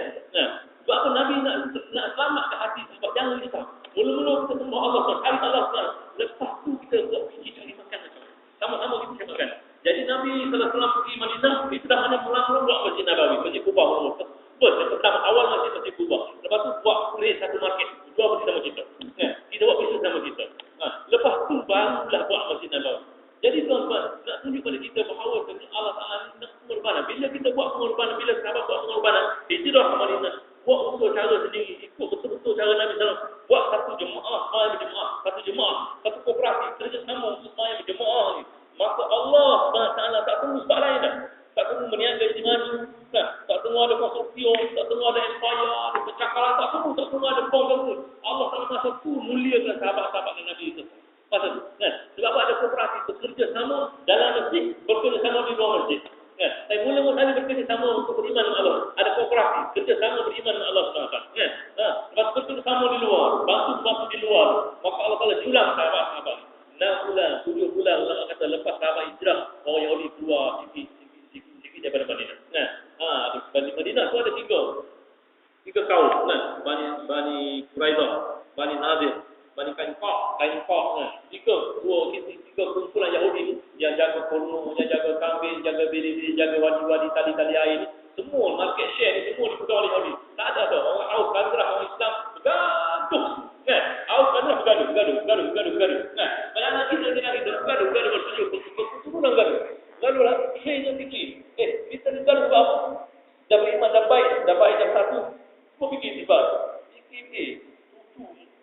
Sebab apa Nabi nak selamatkan hati, sebab jangan risau. Mula-mula kita sembah Allah SWT, Allah SWT. Lepas tu kita buat pergi cari makan macam mana. Sama-sama kita cari makan. Jadi Nabi SAW pergi Madinah, dia sudah hanya mula-mula buat Masjid Nabawi, Masjid Kubah. Pertama awal Masjid Kubah. Lepas tu buat kulit satu market. Jual beli sama kita. Kita buat bisnes sama kita. Lepas tu barulah buat Masjid Nabawi. Jadi tuan-tuan, nak tunjuk pada kita bahawa Allah Ta'ala nak pengorbanan. Bila kita buat pengorbanan, bila sahabat buat pengorbanan, hijrah ke Madinah, buat usul cara sendiri, ikut betul-betul cara Nabi SAW. Buat satu jemaah, satu koperasi, kerjasama untuk semua yang berjemaah ni. Maka Allah Ta'ala tak tunggu sebab lain dah. Tak tunggu berniaga di mana, tak tunggu ada konsorsium, tak tunggu ada empire, ada percakapan, tak tunggu ada bom. Allah Ta'ala masa tu muliakan sahabat-sahabat Nabi itu. Masa tu, kan? Sebab apa ada koperasi bekerja sama dalam masjid, bekerja sama di luar masjid. Kan? Saya mula-mula kali bekerja sama untuk beriman dengan Allah. Ada koperasi, kerja sama beriman dengan Allah SWT. Kan? Lepas bekerja sama di luar, bantu di luar. Maka Allah Ta'ala julang sahabat-sahabat. 6 bulan, 7 bulan, Allah kata lepas sahabat hijrah, orang Yahudi keluar sikit daripada Madinah. Di Madinah tu ada tiga kaum. Bani Quraidah, Bani Nadir, Bani Qainuqa. Tiga kumpulan Yahudi ni yang jaga kurma, yang jaga kambing, jaga biri-biri, jaga wadi-wadi, tali-tali air ni. Semua market share ni semua dipegang oleh Yahudi. Tak ada orang Aus, Khazraj, orang Islam bergaduh. Kan? Aus, Khazraj bergaduh. Bayangkan kita dengan kita bergaduh bersejuk. Keturunan gaduh. Gaduh lah, kayaknya fikir. Kita ni gaduh sebab apa? Dah beriman, dah baik jam 1. Semua fikir tiba. Fikir.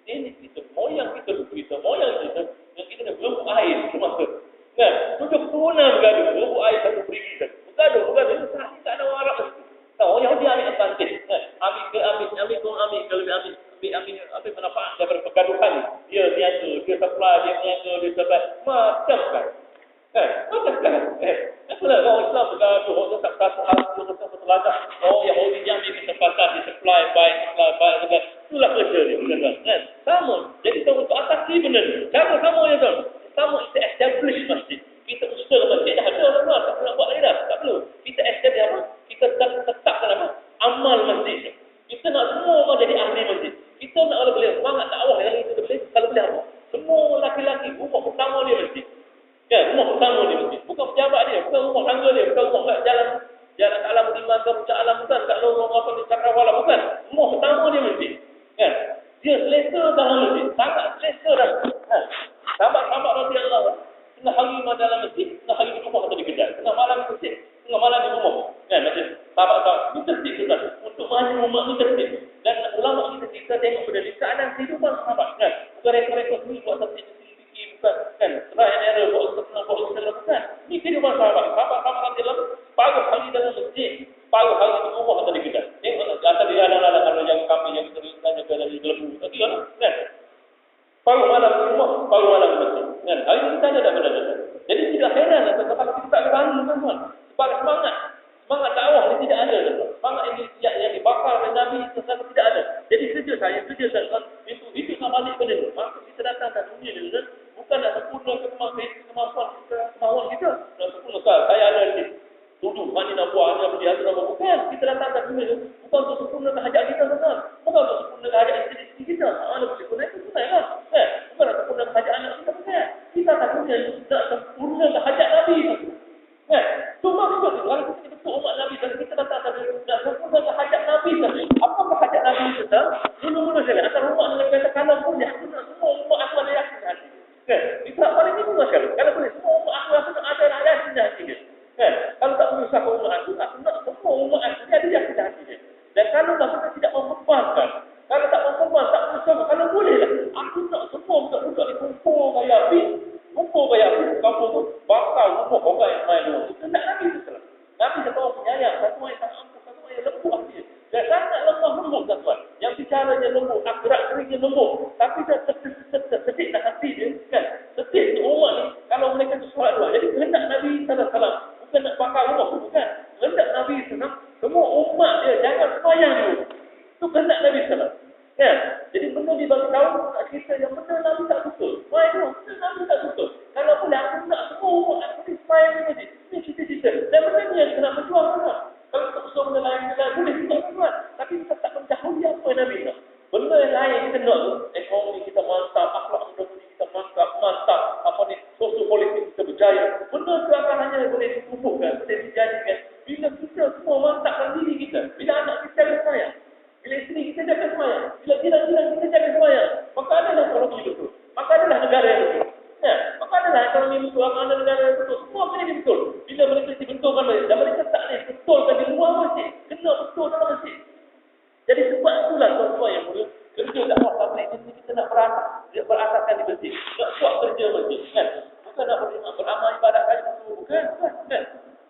Ini kita, moyang kita yang kita dah belum air semua tu. Kan? Tujuh keturunan bergaduh, belum air satu perigi kan. Bergaduh. Tak ada orang Arab. Orang Yahudi ambil advantage. Ambil, kalau ambil manfaat daripada pergaduhan. Dia niaga, dia supply, macam kan. Macam kan. Apalah orang Islam bergaduh, orang tak satu hal, orang tak berteladak. Orang Yahudi dia ambil kesempatan, dia supply, baik. Itulah kerja dia, kan? Sama. Jadi untuk atasi benda ni. Cara sama ya tuan. Sama kita establish masjid. Kita usaha masjid dah ada orang tak nak buat lagi dah. Tak perlu. Kita establish apa? Kita tetapkan apa? Amal masjid. Kita nak semua orang jadi ahli masjid. Kita nak kalau boleh semangat dakwah yang kita boleh. Kalau boleh apa? Semua laki-laki rumah pertama dia masjid. Kan? Rumah pertama dia masjid. Bukan pejabat dia, bukan rumah tangga dia, bukan rumah kat jalan alam iman ke puncak alam, bukan kat lorong apa di Cakrawala, bukan. Rumah pertama dia masjid. Kan? Dia selesa dalam masjid. Sangat selesa dah. Sahabat-sahabat radhiyallahu anhu tengah hari dalam masjid, tengah hari di rumah atau di kedai. Tengah malam di masjid, tengah malam di rumah. Kan? Macam sahabat-sahabat ni tertib tu kan. Untuk mahal rumah ni tertib. Dan ulama kita tengok pada keadaan kehidupan sahabat. Kan? Bukan rekod-rekod ni buat tertib fikir, bukan. Kan? Try and error, buat usaha, bukan. Ni kehidupan sahabat. Sahabat-sahabat radhiyallahu anhu paruh hari dalam masjid, paruh hari di rumah atau di kedai. Kata dia ada kalau yang kami yang kita jaga dari lembu tadi kan. Paruh malam di rumah, paruh malam di masjid. Kan? Hari ini kita ada benda. Jadi tidak heran kalau kita tak berani tuan-tuan. Sebab semangat dakwah ni tidak ada. Semangat yang dibakar oleh Nabi itu tidak ada. Jadi kerja saya, itu sama balik pada itu. Maksud kita datang ke dunia ni kan, bukan nak sempurna kemampuan kita. Nak sempurna kan, saya ada di duduk, mana nak buat, mana boleh ada apa. Bukan, kita datang ke dunia ni, bukan untuk sempurnakan hajat kita tuan. Bukan untuk sempurnakan hajat isteri kita. Mana boleh sempurna itu tunai kan? Bukan nak sempurnakan hajat anak kita, bukan. Kita tak dunia nak sempurnakan hajat Nabi tu. Cuma kita kalau kita betul umat Nabi dan kita datang ke dunia nak sempurnakan hajat Nabi tadi. Apakah hajat Nabi itu tak? Mula-mula sekali antara umat dengan kata kalau boleh aku nak semua umat aku ada yakin hati. Kita paling ni pun sekali. Kalau boleh semua umat aku nak ada yakin hati dia. Kalau tak menyusahkan umat aku nak semua umat aku ada yakin hati dia. Dan kalau kita tidak membebankan, kalau tak membeban, tak menyusahkan, kalau boleh lah, aku nak semua budak-budak ni kumpul gaya api, kampung tu, bakal rumah orang yang main rumah. Itu tak Nabi itu salah. Nabi seorang penyayang, satu yang sangat ampuh, satu yang lembut hati dia. Dan sangat lemah lembut tuan-tuan. Yang bicaranya lembut, gerak-geriknya lembut. Tapi dia sedih dah hati dia. Kan? Sedih ni umat ni, kalau mereka tu solat dua. Jadi kehendak Nabi SAW, bukan nak bakar rumah, bukan. Kehendak Nabi SAW, semua umat dia jangan semayang dulu. Itu kehendak Nabi SAW. Kan? Jadi benda dibagi tahu kat kita yang benda Nabi tak betul. Semayang dulu, benda Nabi tak betul. Kalau boleh aku nak semua umat aku ni semayang dulu ni. Ini cita-cita. Dan benda ni yang kita nak berjuang kan? Kalau tak usaha benda lain, boleh kita berjuang. Tapi kita tak mendahului apa yang Nabi nak. Benda yang lain kita nak tu, ekonomi kita mantap, akhlak benda kita mantap, apa ni, sosio-politik kita berjaya. Benda tu akan hanya boleh ditubuhkan, boleh dijadikan. Bila kita semua mantapkan diri kita, bila anak kita jaga semayang, bila isteri kita jaga semayang, bila jiran-jiran kita jaga semayang, maka adalah ekonomi betul. Maka adalah negara yang betul. Maka adalah ekonomi betul, maka adalah negara yang betul. Semua benda ini betul. Bila mereka dibetulkan mereka, dan mereka tak boleh betulkan di luar masjid, kena betul dalam masjid. Jadi sebab itulah tuan-tuan yang mulia, kerja dakwah tabligh ini kita nak berasaskan di masjid. Nak buat kerja masjid, kan? Bukan nak beramal ibadat kali itu, bukan.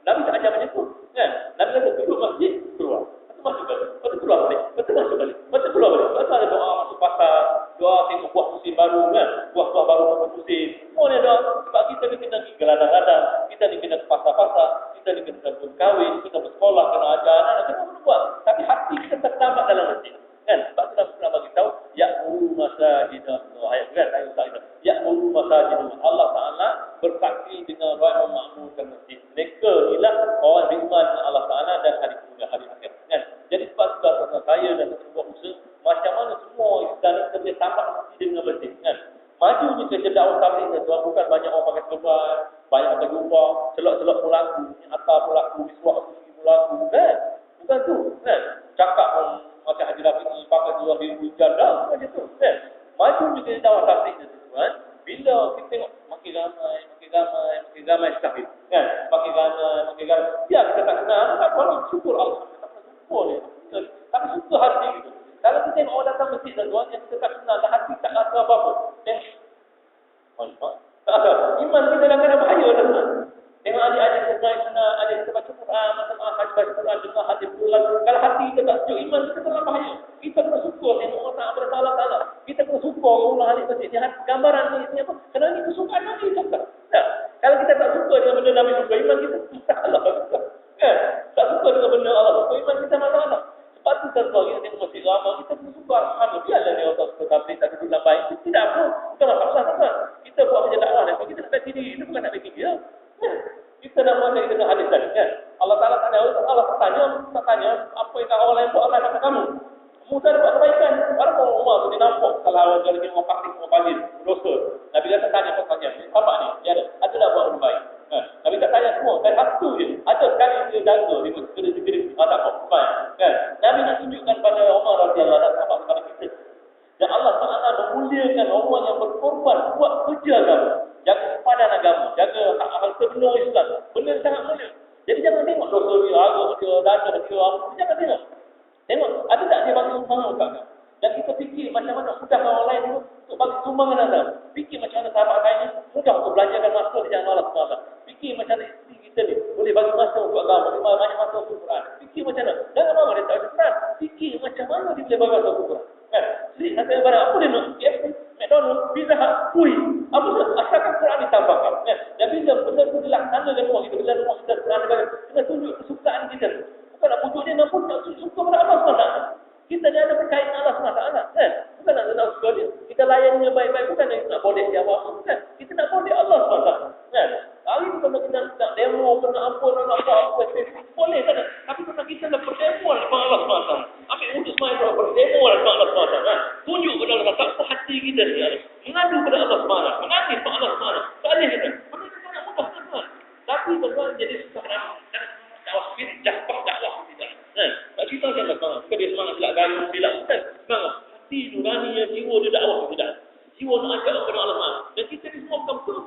Nabi tak ajar macam tu, kan? Nabi kata duduk masjid, keluar. Masuk balik. Lepas tu keluar balik. Lepas tu keluar balik. Lepas tu ada doa masuk pasar, doa tengok buah musim baru kan. Buah-buah baru masuk musim. Semua ni doa. Sebab kita ni kena pergi ke ladang-ladang. Kita ni kena ke pasar-pasar. Kita ni kena berkahwin. Kita bersekolah. Kena ajar anak. Kita pun buat. Tapi hati kita tertambat dalam masjid. Kan? Sebab tu Nabi pernah bagi tahu. Ya'muru masajidallah. Ayat kan? Ayat Allah. Ya'muru masajidallah. Allah Ta'ala bersaksi dengan rakyat memakmurkan masjid. Mereka inilah orang beriman dengan Allah Ta'ala dan hari kemudian, hari akhir. Kan? Jadi sebab saya dan sebuah usaha, macam mana semua Islam ini kita boleh tambah masjid dengan masjid. Kan? Maju je kerja dakwah tabligh ni tuan, bukan banyak orang pakai serban, banyak pakai jubah, celak-celak pun laku, atar pun laku, miswak pun laku. Kan? Bukan tu. Kan? Cakap pun macam Haji Rafiq ni pakai 2,000 janda macam tu. Kan? Maju je kerja dakwah tabligh ni tuan. Bila kita tengok makin ramai sekali. Kan? Makin ramai. Ya kita tak kenal, tak apa, syukur Allah. Boleh. Tapi suka hati gitu. Kalau kita tengok orang datang masjid tuan yang kita tak kenal, dan hati tak rasa apa-apa. Tak ada. Iman kita dalam keadaan bahaya tuan. Tengok adik-adik kita kenal, adik kita baca Quran, macam haji baca Quran, dengar hati pulang. Kalau hati kita tak sejuk, iman kita dalam bahaya. Kita kena syukur tengok orang tak bersalah-salah. Kita kena syukur Allah ahli masjid. Gambaran ni apa? Kerana ini kesukaan Nabi cakap. Kalau kita tak suka dengan benda Nabi suka, iman kita susah Allah. Tak suka dengan benda Allah suka, iman kita masalah. Sebab tu tuan-tuan kita tengok masjid ramai, kita pun suka alhamdulillah. Biarlah dia orang suka tabligh tak duduk dalam baik. Itu tidak apa. Bukan masalah tuan. Kita buat macam dakwah ni. Kita nak bagi diri, itu bukan nak bagi dia. Kita nak buat dengan hadis tadi kan. Allah Taala tak tanya apa yang orang lain buat, Allah kata kamu. Musa dapat kebaikan. Walaupun Umar tu dia nampak kalau orang jadi orang fakir, orang fajir, dosa. Nabi kata tanya pertanyaan ni. Apa ni? Dia ada tak buat benda baik? Nabi tak tanya semua. Dan satu je. Ada sekali dia jaga. Dia kena ada apa? Kan? Nabi nak tunjukkan pada Umar radhiyallahu anhu kepada kita. Dan Allah Taala memuliakan orang yang berkorban buat kerja agama. Jaga kepadan agama. Jaga hak-hak sebenar Islam. Benda sangat mulia. Jadi jangan tengok dosa dia, agama dia, dana dia, apa. Jangan tengok. Tengok, ada tak dia bagi sumbangan kat kau? Dan kita fikir macam mana mudahkan orang lain dulu untuk bagi sumbangan anda. Fikir macam mana sahabat saya ni mudah untuk belanjakan masa di jalan Allah SWT. Fikir macam mana isteri kita ni boleh bagi masa untuk agama, banyak masa untuk Quran. Fikir macam mana. Jangan marah dia tak ada Quran. Fikir macam mana dia boleh bagi masa untuk Quran. Kan? Jadi kata barang apa dia nak? KFC, McDonald's, Pizza Hut, Pui. Apa dia? Asalkan Quran ditambahkan. Kan? Dan bila benda tu dilaksanakan rumah kita, bila rumah kita Quran kita tunjuk kesukaan kita. Bukan nak pujuk dia, nak pujuk suka pada Allah SWT. Kita ni ada berkait Allah SWT. Mengadu kepada Allah SWT. Menangis kepada Allah SWT. Soalnya kita. Benda itu sangat mudah tuan-tuan. Tapi tuan-tuan jadi susah nak dakwah spirit, dakwah tidak. Tak cerita macam mana. Bukan dia semangat silap gayung, silap. Bukan. Semangat. Hati nurani yang jiwa dia dakwah tidak. Jiwa nak ajak kepada Allah SWT. Dan kita ni semua bukan betul.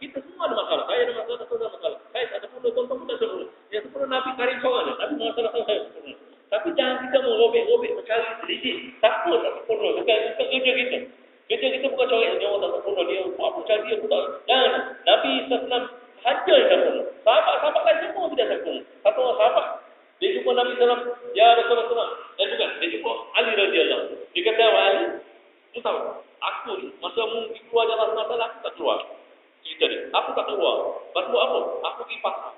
Kita semua ada masalah. Saya ada masalah, tak ada masalah. Saya tak ada sempurna, tuan-tuan pun tak sempurna. Yang sempurna Nabi karim seorang. Nabi masalah saya sempurna. Tapi jangan kita mau robek-robek mencari sedikit. Siapa tak sempurna? Bukan kerja kita. Kerja kita bukan cari dia orang tak sempurna. Dia buat apa cari dia pun tak. Jangan. Nabi SAW sahaja yang sempurna. Sahabat-sahabat lain semua tidak sempurna. Satu orang sahabat. Dia jumpa Nabi SAW. Ya Rasulullah. Bukan. Dia jumpa Ali radhiyallahu. Dia kata, Ali, tu tahu. Aku ni, masa mu pergi keluar jalan masalah, aku tak keluar. Cerita dia. Aku tak keluar. Lepas buat apa? Aku pergi pasar.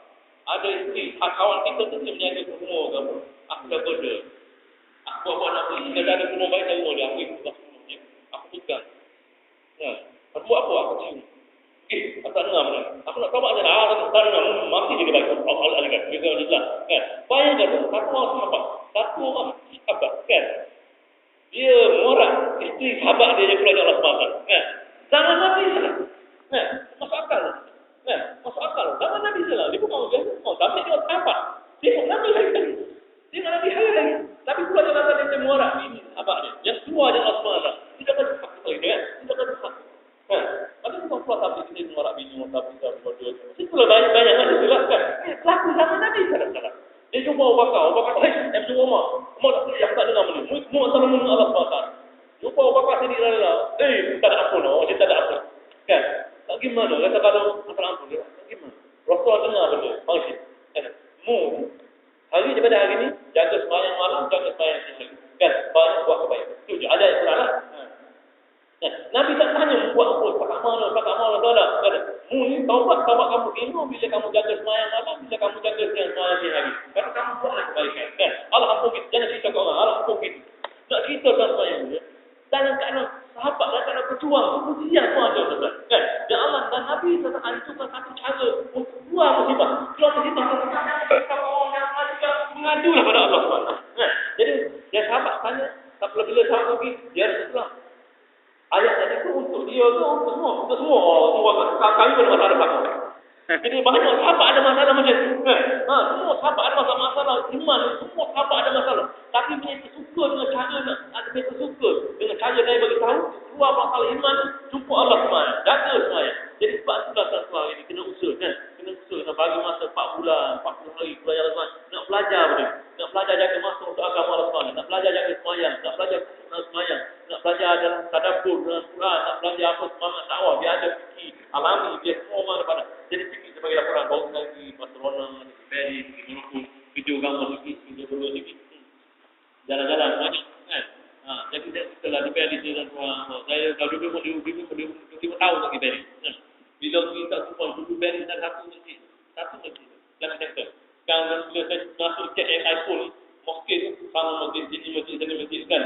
Ada isteri, kawan kita tu dia menjaga semua kamu. Aku dah berda. Aku buat anak beli, dia ada semua baik dari rumah dia. Aku ikut semua dia. Aku pegang. Aku buat apa? Aku cium. Aku tak dengar mana. Aku nak tahu macam mana. Aku tak dengar. Mati dia baik. Allah-Allah. Dia jelas. Bayangkan tu, satu orang sahabat. Satu orang sahabat. Kan? Dia morak isteri sahabat dia yang keluar dari Allah SWT. Zaman Nabi SAW. Masuk akal. Masuk akal. Zaman Nabi SAW. Dia bukan orang biasa. Tapi dia orang sahabat. Dia bukan Nabi lagi. Dia Nabi hari lagi. Tapi keluar dari Allah dia morak ini sahabat dia. Yang keluar dari Allah SWT. Tidak ada hak lagi. Tidak ada hak. Maka kita keluar tapi kita morak bini. Tapi kita berdua. Itulah banyak-banyak. Itulah kan. Pelaku zaman Nabi SAW. Dia jumpa Abu Bakar, dia jumpa Umar tak boleh, aku tak dengar benda. Mu asal menurut Allah SWT. Jumpa Abu Bakar sendiri rela. Tak ada ampun, dia tak ada ampun. Kan? Tak gimana, kata kalau asal ampun dia. Tak gimana. Rasulullah dengar benda. Maksud. Mu, hari daripada hari ni, jaga sembahyang malam, jaga sembahyang siang. Kan? Banyak buat kebaikan. Itu je, ada Quran lah. Nabi tak tanya mu buat apa, pakat mana, tak ada. Mu ni taubat kamu ilmu bila kamu jaga sembahyang malam, bila kamu jaga siang hari. Kata kamu buatlah kebaikan. Kan? Allah ampun kita. Jangan cerita ke orang. Allah ampun kita. Nak cerita dalam sembahyang dia. Dalam keadaan sahabat, dalam keadaan berjuang, ujian pun ada. Kan? Dan Allah dan Nabi tetap anjurkan satu cara untuk keluar musibah. Keluar musibah. Kalau orang yang mengadulah pada Allah SWT. Jadi, yang sahabat tanya, bila sahabat pergi, dia harus pulang. Ayat tadi itu untuk dia ke untuk semua. Untuk semua. Kami pun ada masalah sama. Jadi banyak sahabat ada masalah macam tu. Semua sahabat ada masalah iman. Semua sahabat ada masalah. Tapi mereka suka dengan cara mereka suka dengan cara dia bagi tahu keluar masalah iman, jumpa Allah SWT. Jaga semuanya. Jadi sebab itulah tuan-tuan ini kena usaha kan. Kena usaha nak bagi masa 4 bulan, 40 hari belajar Allah. Nak belajar benda. Nak belajar jaga masa untuk agama Allah SWT. Nak belajar jaga sembahyang, nak belajar sembahyang, nak belajar dalam tadabbur dalam Quran, nak belajar apa semangat dakwah, biar ada fikir alami, biar semua orang dapat. Jadi fikir sebagai laporan baru lagi Barcelona, Paris, Morocco, video gambar sikit, video dulu sikit. Jalan-jalan banyak kan. Jadi kita lah di Paris dan saya dah duduk 5 tahun lagi Paris. Bila kita semua duduk Paris dan satu masjid dalam sektor. Sekarang bila saya masuk cek iPhone, mungkin sama masjid sini kan.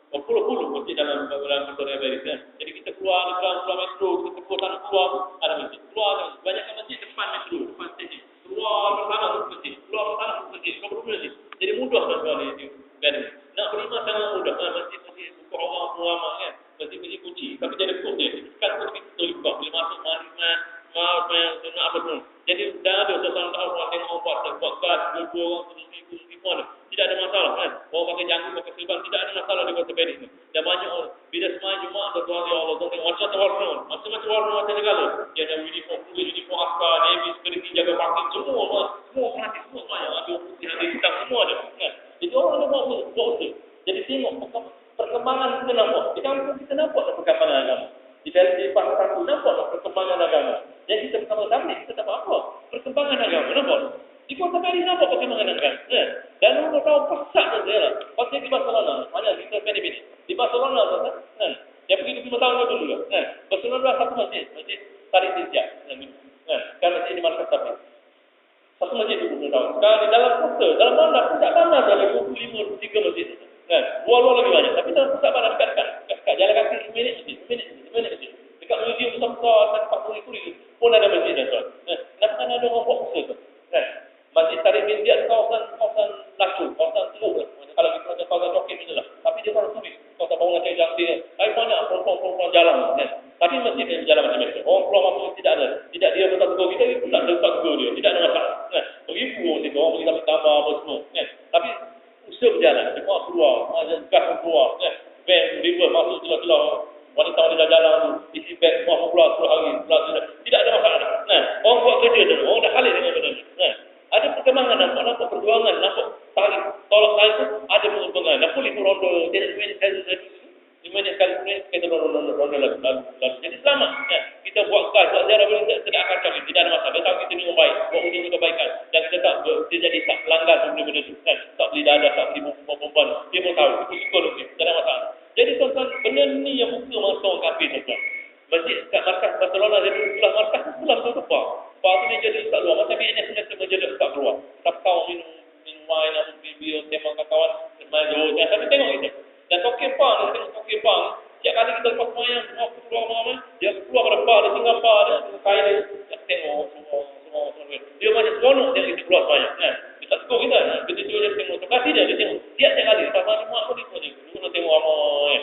Berpuluh-puluh masjid dalam sektor Paris kan. Jadi kita keluar metro, kita keluar ada masjid. Keluar banyak masjid depan metro, depan stesen. Keluar bersama masjid, keluar masjid. Jadi mudah tuan-tuan di Paris. Nak beriman sangat mudah. Masjid-masjid buka orang ramai kan. Masjid-masjid kunci. Tapi jadi kunci. Kan kunci kita buka. Bila masuk nak apa pun. Jadi dah ada seorang tahu orang tengok orang buat gas, dua orang terus pun. Tidak ada masalah kan. Orang pakai janggut, pakai serban, tidak ada masalah di kota Paris ni. Dan banyak orang. Bila semua Jumaat atau Tuhan ya Allah, tengok macam-macam warna. Macam-macam warna macam segala. Dia ada uniform askar, Navy, security, jaga parking, semua pelatih semua banyak. Ada putih, ada hitam, semua ada. Kan? Jadi orang ada buat usaha. Jadi tengok perkembangan kita nampak. Di kampung kita nampak perkembangan agama. Di pasar satu nampak perkembangan agama. Jadi kita bersama tabligh kita dapat apa? Perkembangan agama nampak. Di kota Paris nampak perkembangan agama. Dan orang tahu pesat saja lah. Pasal di Barcelona, mana kita bini. Di Barcelona kan. Dia pergi 5 tahun dulu lah. Barcelona satu masjid Tarik Tinjak. Kan masjid di Markas Tafi. Satu masjid 20 tahun. Sekarang di dalam kota, dalam bandar, pusat bandar ada 25, 23 masjid. Luar-luar lagi banyak. Tapi dalam pusat bandar dekat jalan kaki 1 minit masjid. Dekat museum besar-besar, 40 kuri pun ada masjid dan tuan. Kenapa ada orang buat usaha tu? Masjid Tarik Tinjak kawasan Lacu, kawasan teruk lah. Kalau kita macam kawasan Jokin macam lah. Tapi dia baru tulis. Kawasan bangunan cahaya jangkir. Banyak perempuan-perempuan jalan. Tapi masjid yang berjalan macam biasa. Orang keluar masuk tidak ada. Tidak dia tak tegur kita, kita tak tegur dia. Tidak ada masalah. Kan? Beribu orang situ, orang pergi tambah apa semua. Kan? Tapi usaha berjalan. Semua keluar. Gas keluar. Kan? Bank, river, masuk celah-celah. Wanita-wanita jalan tu. Isi beg, semua keluar 10 hari. Tidak ada masalah. Kan? Orang buat kerja tu. Orang dah khalid dengan benda ni. Kan? Ada perkembangan, nampak perjuangan, nampak tarik, tolak tarik tu, ada perkembangan. Dan polis pun ronda. Dia nak main 5 minit kali kemudian kita ronda lalu. Jadi selamat. Ya. Kita buat kas, buat ziarah boleh tidak akan kacau. Tidak ada masalah. Dia tahu kita ni orang baik. Buat ujian kebaikan. Dan kita tak jadi tak pelanggar benda-benda tu. Kan? Tak beli dadah, tak beli perempuan. Dia pun tahu. Itu syukur tu. Tidak ada masalah. Jadi tuan-tuan, benda ni yang buka masa orang kafir tuan-tuan. Masjid kat markas Barcelona, dia sebelah markas tu sebelah tu Pak. Pak tu dia jadi tak keluar. Masa BNS punya menjadi tak keluar. Tak tahu minum wine, minum tembak kawan. Main jauh. Tapi tengok kita. Dan Tokyo Park ni, tengok Tokyo Park ni, setiap kali kita lepas semayang, semua keluar mana, dia keluar pada bar, dia tinggal bar, dia kain dia tengok semua. Dia macam seronok dia kita keluar semayang. Kan? Dia tak tegur kita. Kita cuba dia tengok. Terima kasih dia tengok. Tiap-tiap kali. Lepas mak pun dia tengok. Dia nak tengok ramai.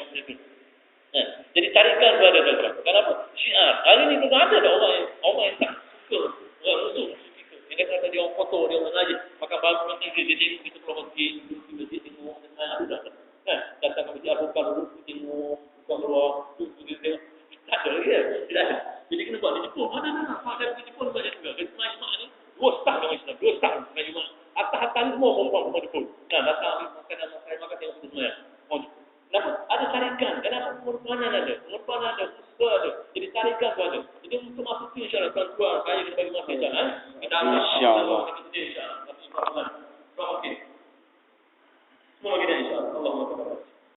Jadi tarikan berada tuan-tuan. Kenapa? Syiar. Hari ni tu ada orang yang tak suka. Orang musuh kita. Dia kata dia orang kotor, dia orang ngaji. Maka baru nanti dia tengok kita keluar masjid. Dia tengok. Sudah. Kan? Datang ke masjid Al-Bukhar dulu, tengok, bukan keluar, dia tengok. Tak ada lagi. Tidak ada. Jadi kena buat di Jepun. Ada. Pak saya pergi Jepun buat juga. Dari semua Jumaat ni, 2 staff dalam Islam. 2 staff semua Jumaat. Atas-atas ni semua perempuan Jepun. Nah, datang ambil makanan makan tengok semua ya. Kenapa? Ada tarikan. Kenapa? Pengorbanan ada. Usaha ada. Jadi tarikan tu ada. Jadi untuk masuk tu insyaAllah tuan-tuan saya kena bagi masa insyaAllah. Kita akan InsyaAllah. InsyaAllah.